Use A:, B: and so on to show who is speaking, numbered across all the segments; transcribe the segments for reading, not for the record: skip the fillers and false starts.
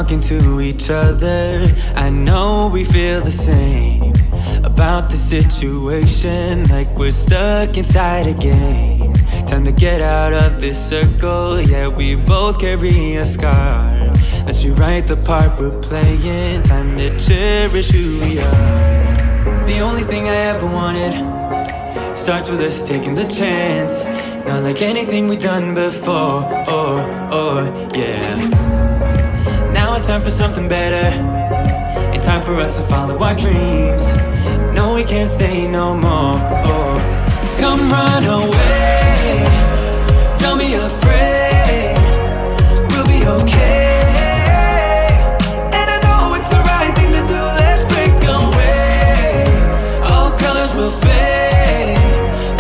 A: talking to each other. I know we feel the same about the situation, like we're stuck inside a game. Time to get out of this circle, yeah, we both carry a scar. Let's rewrite the part we're playing, time to cherish who we are. The only thing I ever wanted starts with us taking the chance. Not like anything we've done before, yeah. Now it's time for something better, and time for us to follow our dreams. No, we can't stay no more, Come run away, don't be afraid, we'll be okay. And I know it's the right thing to do, let's break away. All colors will fade,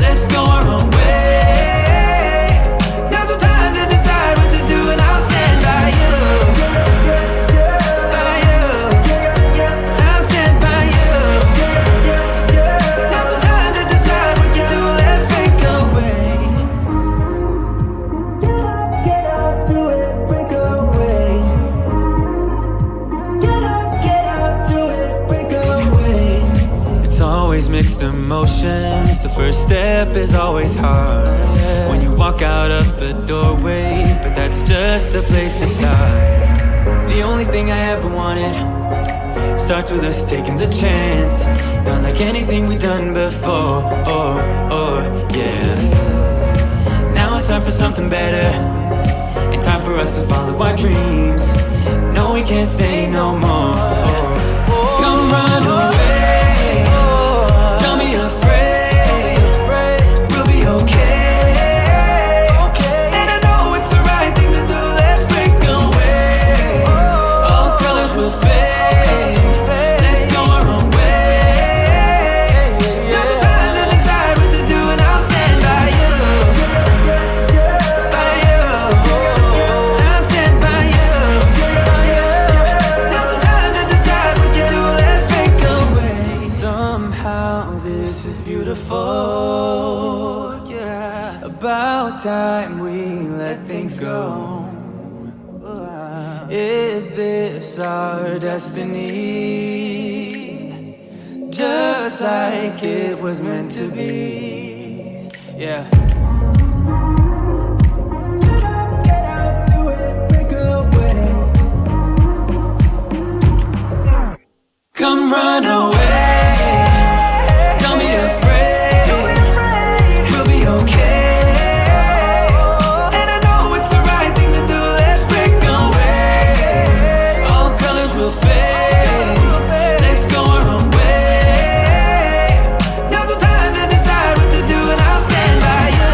A: let's go our own way. Now's the time to decide what to do, and I'll stand by you. By you, I'll stand by you. Now's the time to decide what to do, let's break away. Get up, do it, break away. Get up, do it, break away. It's always mixed emotions, the first step is always hard. When you walk out of the doorway, but that's just the place to start. The only thing I ever wanted starts with us taking the chance. Not like anything we've done before, yeah. Now it's time for something better, and time for us to follow our dreams. No, we can't stay no more, Come run away, don't be afraid, we'll be okay. And I know it's the right thing to do, let's break away. All colors will fade, let's go our own way. Now's the time to decide what to do, and I'll stand by you. By you, I'll stand by you. Now's the time to decide what to do, let's break away. Somehow this is beautiful, yeah. About time we let things go. Is this our destiny? Just like it was meant to be, yeah. Get out, do it, break away. Come run away, don't be afraid, we'll be okay. And I know it's the right thing to do, let's break away. All colors will fade, let's go our own way. Now's the time to decide what to do, and I'll stand by you.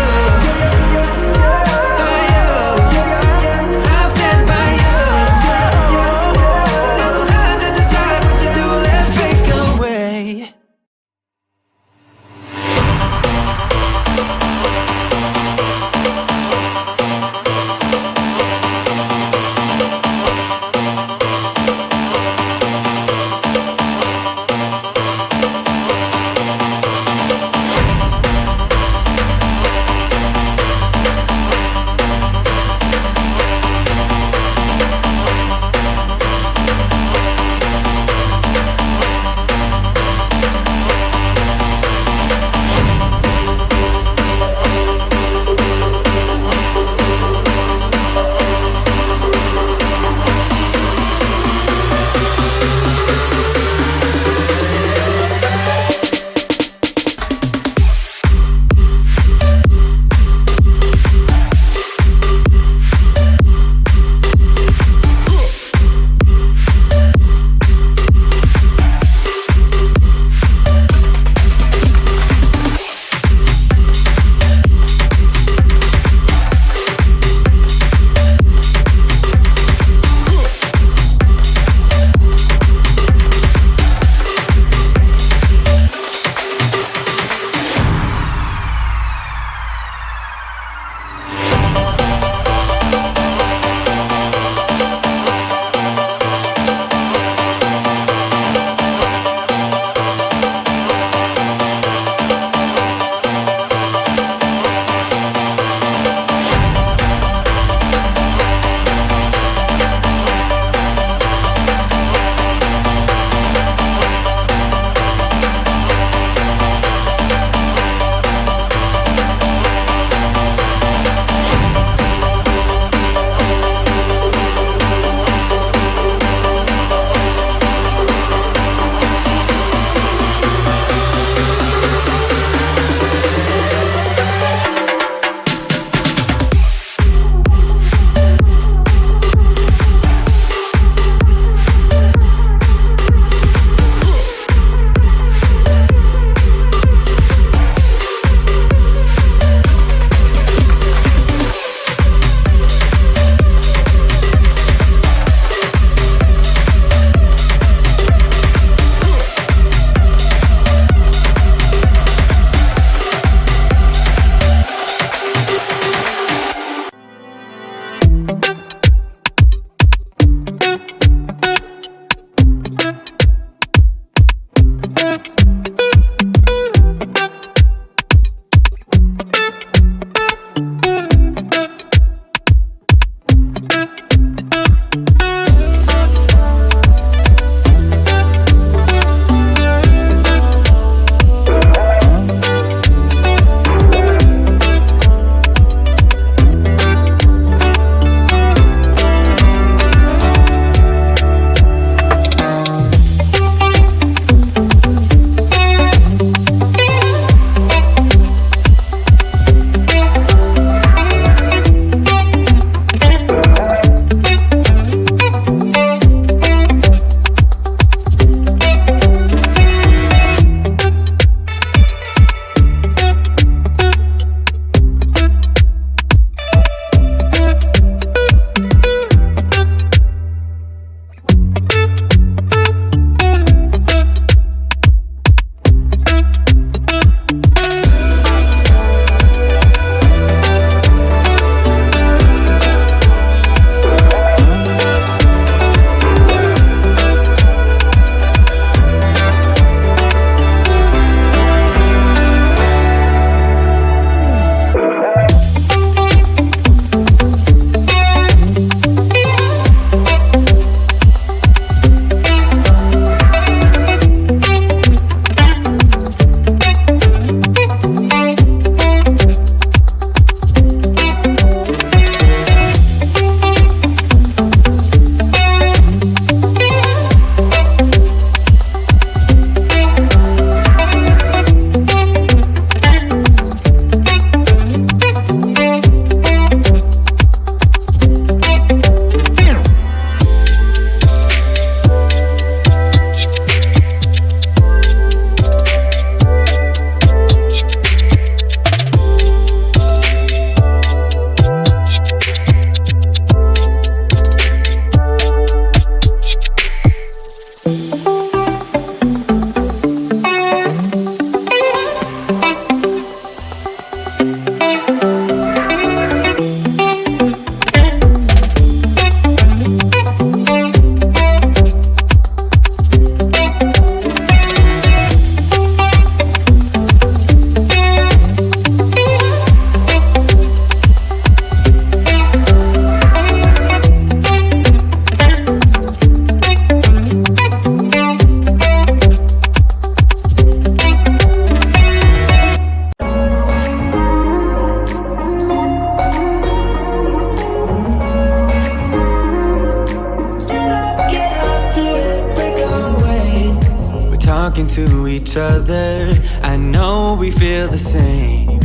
A: talking to each other. I know we feel the same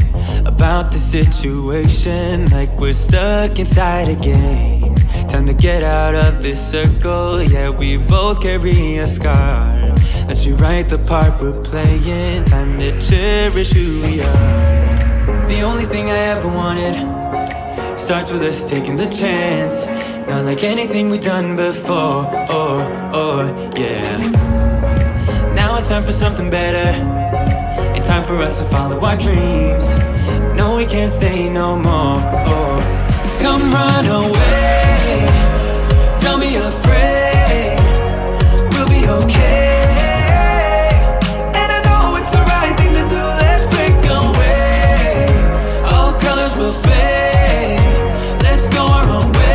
A: about the situation, like we're stuck inside a game. Time to get out of this circle, yeah, we both carry a scar. Let's rewrite the part we're playing, time to cherish who we are. The only thing I ever wanted starts with us taking the chance. Not like anything we've done before, yeah. Now it's time for something better, and time for us to follow our dreams. No, we can't stay no more, Come run away, don't be afraid, we'll be okay. And I know it's the right thing to do, let's break away. All colors will fade, let's go our own way.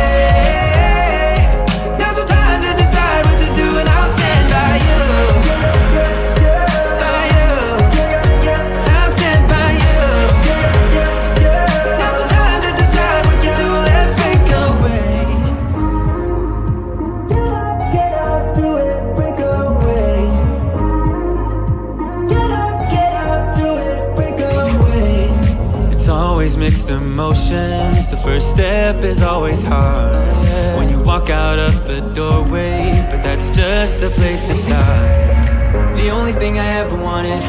A: Now's the time to decide what to do, and I'll stand by you. By you, I'll stand by you. Now's the time to decide what to do, let's break away. Get up, do it, break away. Get up, do it, break away. It's always mixed emotions, the first step is always hard. When you walk out of the doorway, but that's just the place to start. The only thing I ever wanted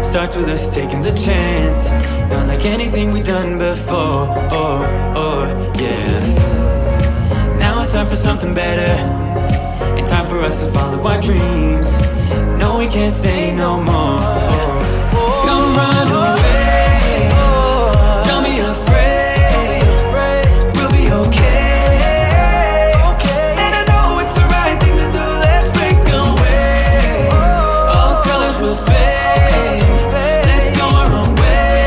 A: starts with us taking the chance. Not like anything we've done before, yeah. Now it's time for something better, and time for us to follow our dreams. No, we can't stay no more, Come run away, don't be afraid, we'll be okay. And I know it's the right thing to do, let's break away. All colors will fade, let's go our own way.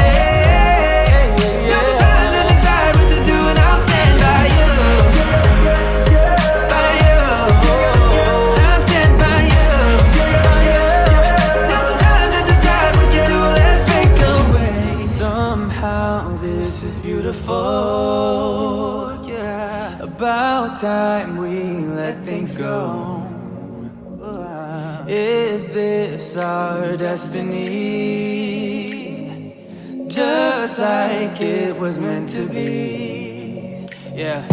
A: Now's the time to decide what to do, and I'll stand by you. By you, I'll stand by you. Now's the time to decide what to do, let's break away. Somehow this is beautiful, yeah. About time we let things go. Is this our destiny? Just like it was meant to be, yeah.